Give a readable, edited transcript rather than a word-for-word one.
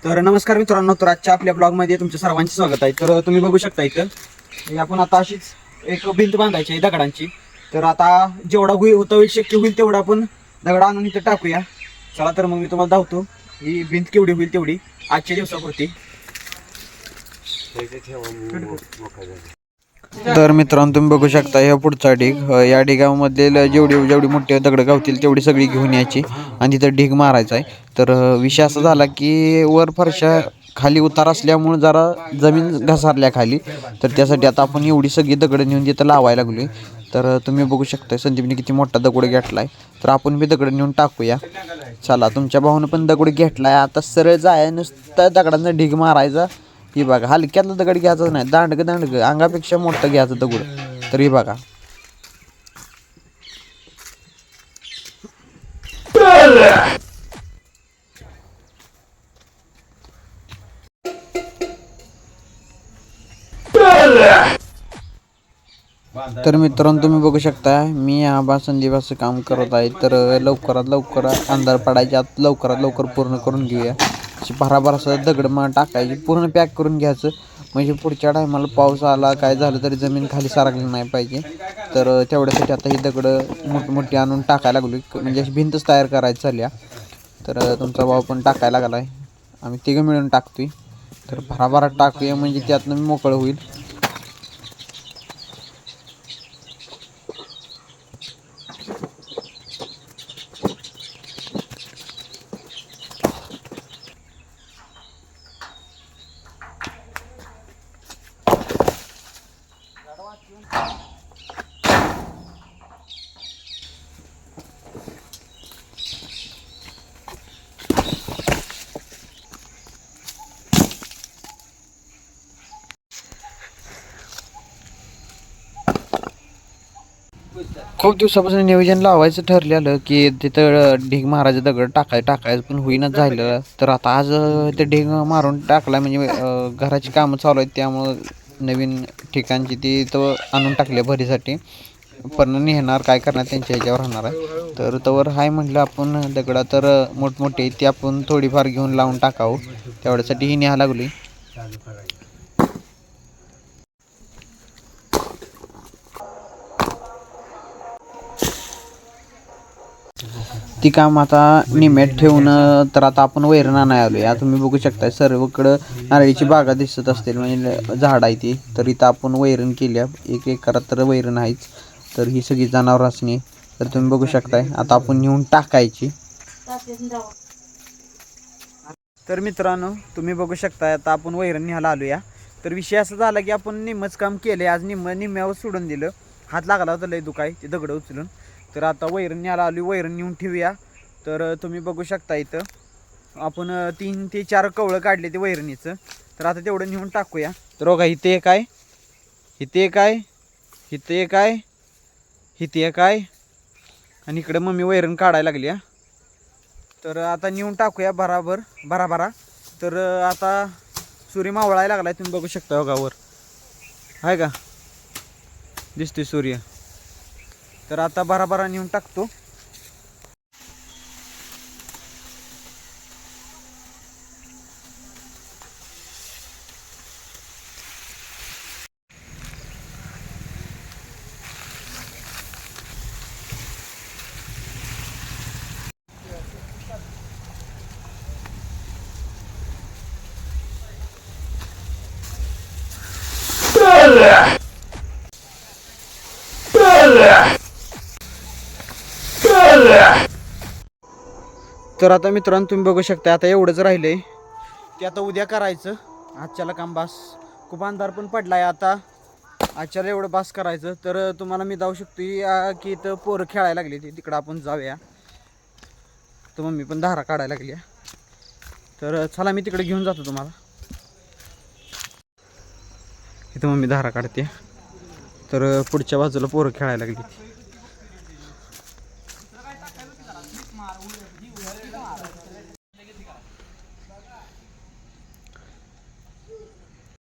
तर नमस्कार मित्रांनो, तर आजच्या आपल्या ब्लॉगमध्ये तुमच्या सर्वांचे स्वागत आहे. तर तुम्ही बघू शकता इथं हे आपण आता अशीच एक भिंत बांधायची आहे दगडांची. तर आता जेवढा होईल शक्य होईल तेवढा आपण दगड आणून इथं टाकूया. चला तर मग मी तुम्हाला धावतो ही भिंत केवढी होईल तेवढी आजच्या दिवसापुरती. तर मित्रांनो तुम्ही बघू शकता ह्या पुढचा ढीग, या ढिगामध्ये जेवढी मोठी दगड गावतील तेवढी सगळी घेऊन यायची आणि तिथं ढीग मारायचा आहे. तर विषय असा झाला की वर फरशा खाली उतार असल्यामुळे जरा जमीन घसारल्या खाली, तर त्यासाठी आता आपण एवढी सगळी दगड नेऊन तिथं लावायला लागलोय. तर तुम्ही बघू शकता संदीपने किती मोठा दगड घेतलाय. तर आपण बी दगड नेऊन टाकूया. चला, तुमच्या भाऊनं पण दगड घेतलाय. आता सरळ जाय नुसतं दगडांचा ढीग मारायचा. ही बघा, हलक्यातलं दगड घ्यायचं नाही, दांडगं अंगापेक्षा मोठं घ्यायचं दगड. तर ही बघा, तर मित्रांनो तुम्ही बघू शकता मी आबा संदीप असं काम करत आहे. तर लवकर अंधार पडायच्या आत लवकर पूर्ण करून घेऊया. अशी भराभर असं दगड टाकायची, पूर्ण पॅक करून घ्यायचं, म्हणजे पुढच्या टायमाला पाऊस आला काय झालं तरी जमीन खाली सारखली नाही पाहिजे. तर तेवढ्यासाठी आता ही दगडं मोठी आणून टाकायला लागलो, म्हणजे अशी भिंतच तयार करायची चालल्या. तर तुमचा भाऊ पण टाकायला लागला आहे, आम्ही तिघं मिळून टाकतोय. तर भराभरात टाकूया म्हणजे त्यातनं मी मोकळं होईल. खूप दिवसापासून नियोजन लावायचं ठरलेलं की तिथं ढीग मारायचं, दगड टाकायचं पण होईनाच झालेलं. तर आता आज ते ढीग मारून टाकला, म्हणजे घराची कामं चालू आहेत त्यामुळं नवीन ठिकाणची ती तो आणून टाकले भरीसाठी. पण नेणार काय करणार त्यांच्या ह्याच्यावर राहणार आहे. तर तवर हाय म्हटलं आपण दगडा तर मोठमोठे ती आपण थोडीफार घेऊन लावून टाकावं, तेवढ्यासाठी ही न्यायला लागली. ती काम आता निम्यात ठेवून तर आता आपण वैरण आणायला आलो आहे. तुम्ही बघू शकता सर्वकडं नारळीची बागा दिसत असतील, म्हणजे झाड आहे ती. तर इथं आपण वैरण केल्या, एक एकरात तर वैरण आहेच. तर ही सगळी जनावर असणे, तर तुम्ही बघू शकताय आता आपण नेऊन टाकायची. तर मित्रांनो तुम्ही बघू शकता आता आपण वैरण न्यायला आलो या. तर विषय असा झाला की आपण निम्मच काम केले आज, निम्म्यावर सोडून दिलं. हात लागला होता लय दुखाय ते दगड उचलून. तर आता वैरण न्यायला आलो, वैरण नेऊन ठेवूया. तर तुम्ही बघू शकता इथं आपण 3 ते 4 कवळं काढले ते वैरणीचं. तर आता तेवढं नेऊन टाकूया. तर बघा, इथे एक आहे, इथे एक आहे, इथे एक आहे, इथे एक आहे, आणि इकडे मम्मी वैरण काढायला लागली. तर आता नेऊन टाकूया भराभरा. तर आता सूर्य मावळायला लागलाय, तुम्ही बघू शकता बघा वर आहे का, दिसतोय सूर्य. तर आता भराभरा नेऊन टाकतो. तर आता मित्रांनो तुम्ही बघू शकता आता एवढंच राहिलंय ते आता उद्या करायचं. आजच्याला काम बास, खूप अंधार पण पडलाय आता, आजच्याला एवढं बास करायचं. तर तुम्हाला मी जाऊ शकतो की इथं पोरं खेळायला लागली ती, तिकडं आपण जाऊया. तर मम्मी पण धारा काढायला लागली. तर चला मी तिकडे घेऊन जातो तुम्हाला. इथं मम्मी धारा काढते, तर पुढच्या बाजूला पोरं खेळायला लागली.